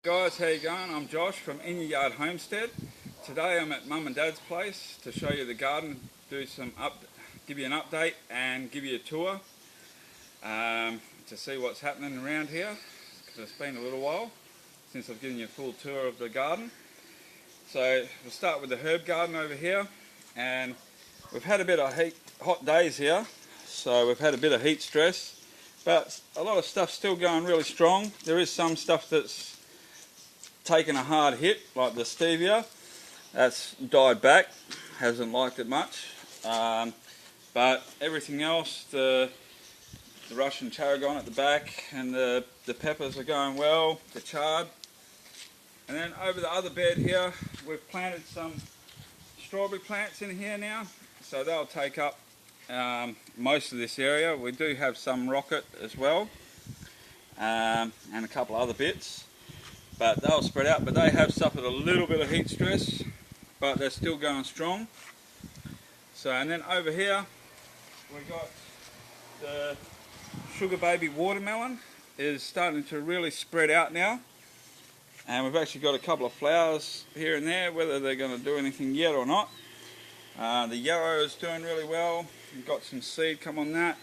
Guys, how you going? I'm Josh from In Your Yard Homestead. Today I'm at Mum and Dad's place to show you the garden, give you an update and give you a tour to see what's happening around here, because it's been a little while since I've given you a full tour of the garden. So we'll start with the herb garden over here, and we've had a bit of hot days here, so we've had a bit of heat stress, but a lot of stuff's still going really strong. There is some stuff that's taken a hard hit, like the stevia. That's died back, hasn't liked it much, but everything else, the Russian tarragon at the back and the peppers are going well, the chard. And then over the other bed here, we've planted some strawberry plants in here now, so they'll take up most of this area. We do have some rocket as well, and a couple other bits, but they'll spread out. But they have suffered a little bit of heat stress, but they're still going strong. So, and then over here we've got the sugar baby watermelon is starting to really spread out now, and we've actually got a couple of flowers here and there. Whether they're going to do anything yet or not, the yarrow is doing really well. We've got some seed come on that.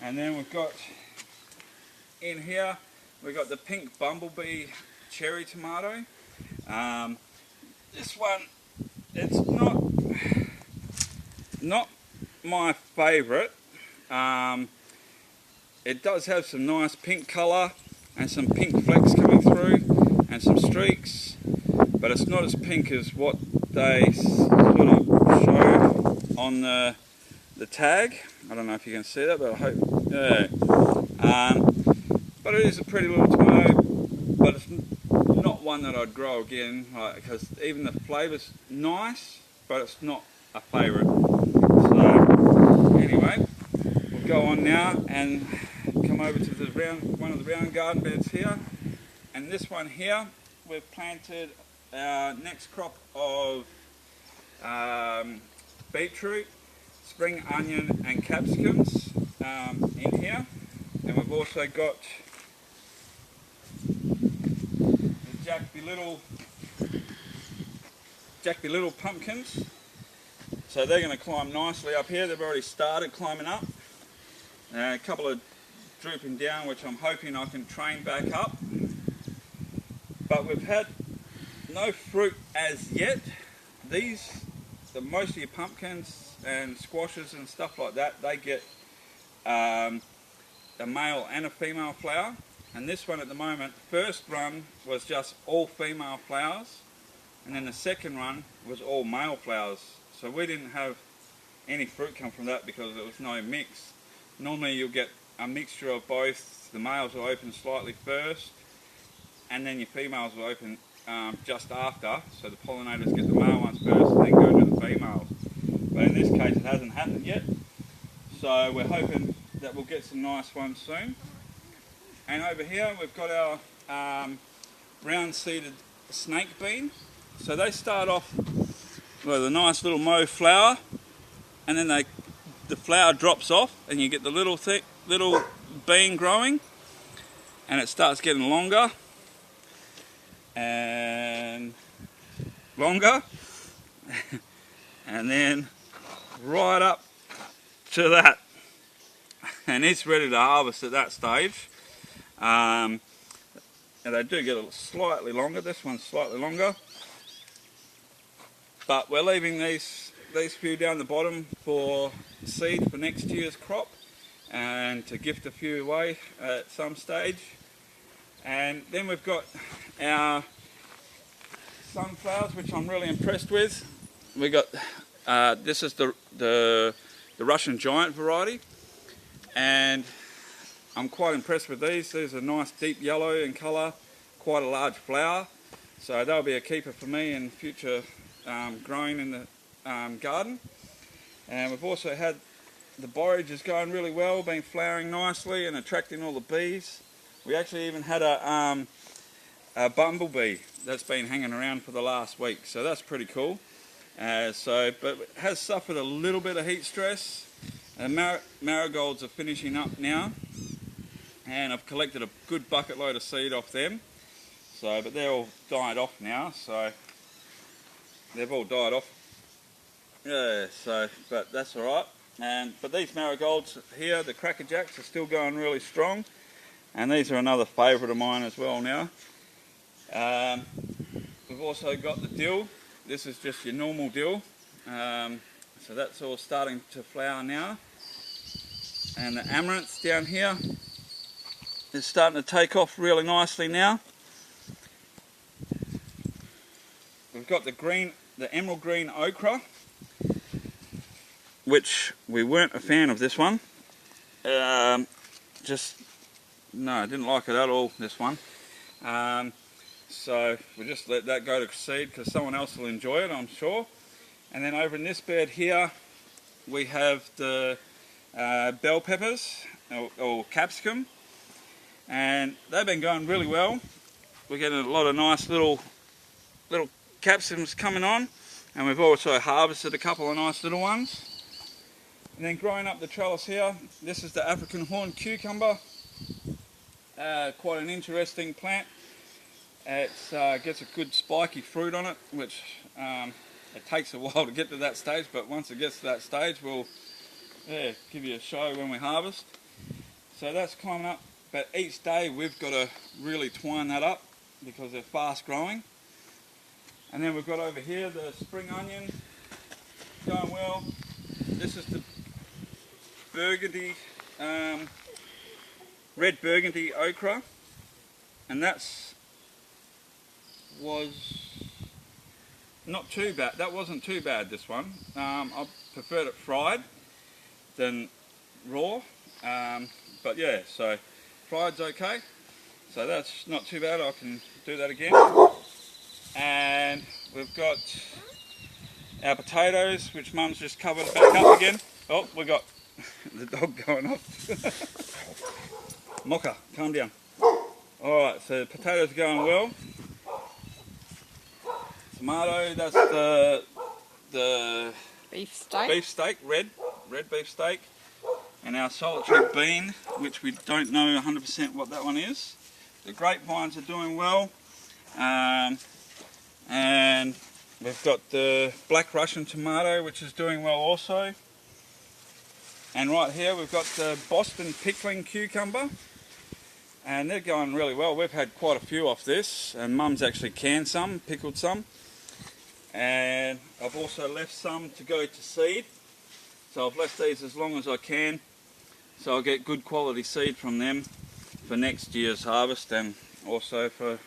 And then we've got in here, we've got the pink bumblebee cherry tomato. This one, it's not my favourite. It does have some nice pink colour and some pink flecks coming through and some streaks, but it's not as pink as what they sort of show on the tag. I don't know if you can see that, but I hope, yeah. But it is a pretty little tomato, but it's not one that I'd grow again, because even the flavour's nice, but it's not a favourite. So anyway, we'll go on now and come over to one of the round garden beds here. And this one here, we've planted our next crop of beetroot, spring onion and capsicums in here. And we've also got the Jack Be Little pumpkins. So they're going to climb nicely up here. They've already started climbing up. A couple of drooping down, which I'm hoping I can train back up. But we've had no fruit as yet. Most of your pumpkins and squashes and stuff like that, they get a male and a female flower. And this one at the moment, first run was just all female flowers, and then the second run was all male flowers. So we didn't have any fruit come from that because there was no mix. Normally you'll get a mixture of both. The males will open slightly first, and then your females will open just after, so the pollinators get the male ones first and then go to the females. But in this case it hasn't happened yet, so we're hoping that we'll get some nice ones soon. And over here we've got our round seeded snake bean. So they start off with a nice little mauve flower, and then the flower drops off and you get the little bean growing, and it starts getting longer and longer and then right up to that, and it's ready to harvest at that stage. And they do get slightly longer. This one's slightly longer, but we're leaving these few down the bottom for seed for next year's crop and to gift a few away at some stage. And then we've got our sunflowers, which I'm really impressed with. We got this is the Russian giant variety, and I'm quite impressed with these. These are nice deep yellow in colour, quite a large flower, so they'll be a keeper for me in future growing in the garden. And we've also had the borage is going really well, been flowering nicely and attracting all the bees. We actually even had a bumblebee that's been hanging around for the last week, so that's pretty cool. But it has suffered a little bit of heat stress. Marigolds are finishing up now, and I've collected a good bucket load of seed off them. So, but they're all died off now, so they've all died off. Yeah, so, but that's alright. But these marigolds here, the crackerjacks, are still going really strong. And these are another favourite of mine as well now. We've also got the dill. This is just your normal dill. So that's all starting to flower now. And the amaranth down here is starting to take off really nicely now. We've got the emerald green ochre, which we weren't a fan of this one. No, I didn't like it at all, this one. So we just let that go to seed because someone else will enjoy it, I'm sure. And then over in this bed here, we have the bell peppers or capsicum, and they've been going really well. We're getting a lot of nice little capsicums coming on, and we've also harvested a couple of nice little ones. And then growing up the trellis here, this is the African horn cucumber. Quite an interesting plant. It gets a good spiky fruit on it, which it takes a while to get to that stage, but once it gets to that stage, we'll give you a show when we harvest. So that's climbing up, but each day we've got to really twine that up because they're fast growing. And then we've got over here the spring onion going well. This is the burgundy, red burgundy okra, and was not too bad. That wasn't too bad, this one. I preferred it fried than raw, but yeah, so fried's okay. So that's not too bad, I can do that again. And we've got our potatoes, which Mum's just covered back up again. Oh, we got the dog going off. Mocha, calm down. Alright, so the potatoes are going well. Tomato, that's the beef steak, red beef steak. And our solitary bean, which we don't know 100% what that one is. The grapevines are doing well. And we've got the black Russian tomato, which is doing well also. And right here we've got the Boston pickling cucumber, and they're going really well. We've had quite a few off this, and Mum's actually canned some, pickled some. And I've also left some to go to seed. So I've left these as long as I can, so I'll get good quality seed from them for next year's harvest, and also for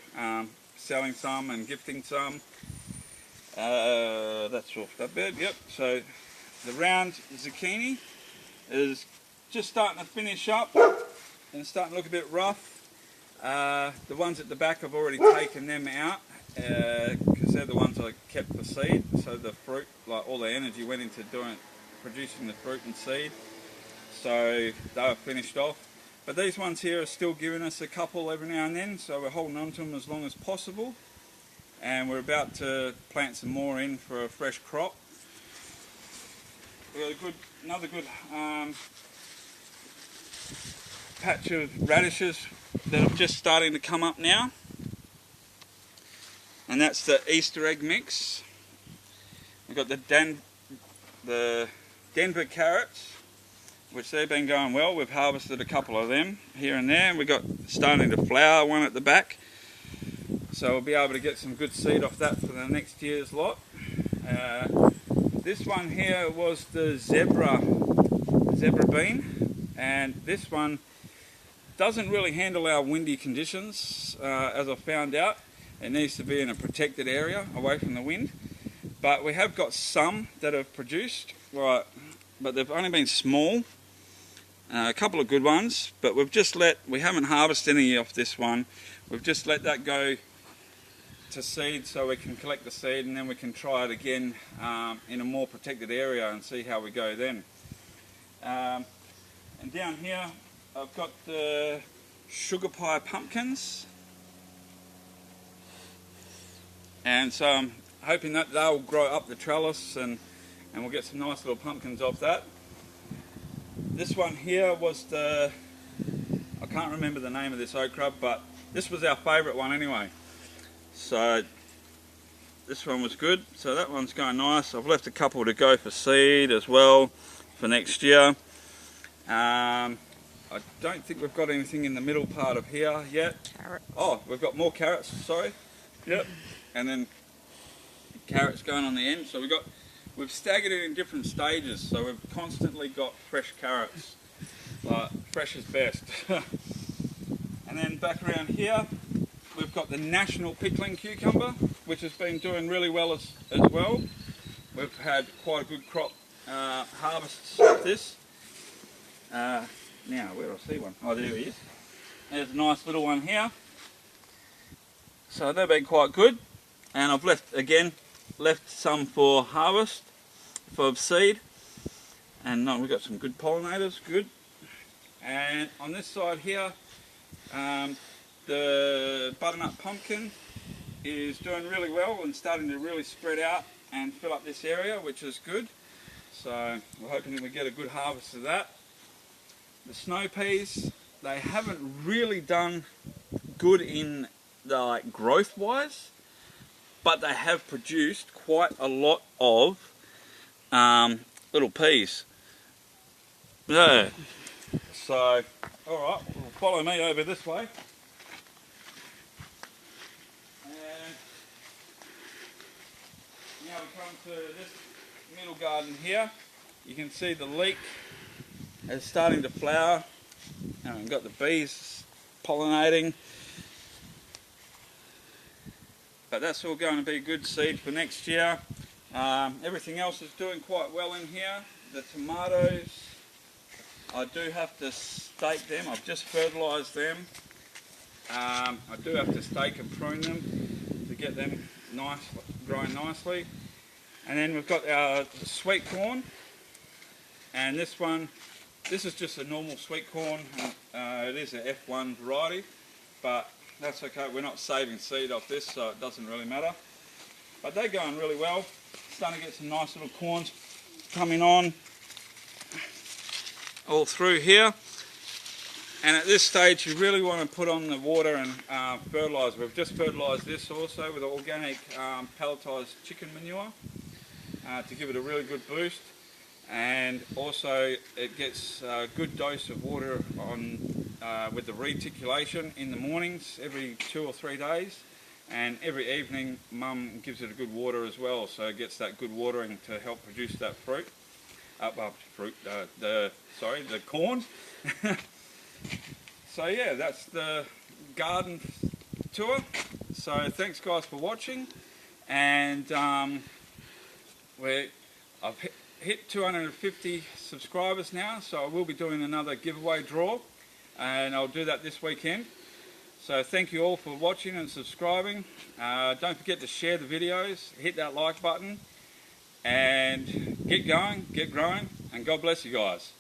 selling some and gifting some. That's off that bed, yep. So the round zucchini is just starting to finish up and starting to look a bit rough. The ones at the back, I've already taken them out because they're the ones I kept for seed. So the fruit, like all the energy went into producing the fruit and seed. So they were finished off. But these ones here are still giving us a couple every now and then, so we're holding on to them as long as possible. And we're about to plant some more in for a fresh crop. We've got another good patch of radishes that are just starting to come up now. And that's the Easter egg mix. We've got the Denver carrots, which they've been going well. We've harvested a couple of them here and there. We've got starting to flower one at the back. So we'll be able to get some good seed off that for the next year's lot. This one here was the zebra bean, and this one doesn't really handle our windy conditions, as I found out. It needs to be in a protected area away from the wind. But we have got some that have produced, right, but they've only been small. A couple of good ones, but we haven't harvested any off this one. We've just let that go to seed so we can collect the seed, and then we can try it again in a more protected area and see how we go then. And down here I've got the sugar pie pumpkins, and so I'm hoping that they'll grow up the trellis and we'll get some nice little pumpkins off that. This one here was I can't remember the name of this okra, but this was our favourite one anyway. So this one was good, so that one's going nice. I've left a couple to go for seed as well for next year. I don't think we've got anything in the middle part of here yet. Carrots. Oh, we've got more carrots, sorry. Yep. And then carrots going on the end. So we've staggered it in different stages, so we've constantly got fresh carrots. Fresh is best. And then back around here, we've got the national pickling cucumber, which has been doing really well as well. We've had quite a good crop harvests of this. Now, where do I see one? Oh, there he is. There's a nice little one here. So they've been quite good. And I've left some for harvest, for seed. And we've got some good pollinators, good. And on this side here, the butternut pumpkin is doing really well and starting to really spread out and fill up this area, which is good. So we're hoping that we get a good harvest of that. The snow peas, they haven't really done good in the growth wise, but they have produced quite a lot of little peas. Yeah. So, alright, well, follow me over this way. And now we come to this middle garden here. You can see the leek is starting to flower. And we've got the bees pollinating. But that's all going to be good seed for next year. Everything else is doing quite well in here. The tomatoes, I do have to stake them. I've just fertilised them. I do have to stake and prune them to get them growing nicely. And then we've got our sweet corn. And this is just a normal sweet corn. It is an F1 variety, but that's okay. We're not saving seed off this, so it doesn't really matter. But they're going really well. Starting to get some nice little corns coming on all through here. And at this stage you really want to put on the water and fertiliser. We've just fertilised this also with organic pelletised chicken manure to give it a really good boost. And also it gets a good dose of water on with the reticulation in the mornings every 2 or 3 days. And every evening Mum gives it a good water as well, so it gets that good watering to help produce that fruit. The corn. So yeah, that's the garden tour. So thanks guys for watching, and I've hit 250 subscribers now, so I will be doing another giveaway draw, and I'll do that this weekend. So thank you all for watching and subscribing. Don't forget to share the videos, hit that like button, and get going, get growing, and God bless you guys.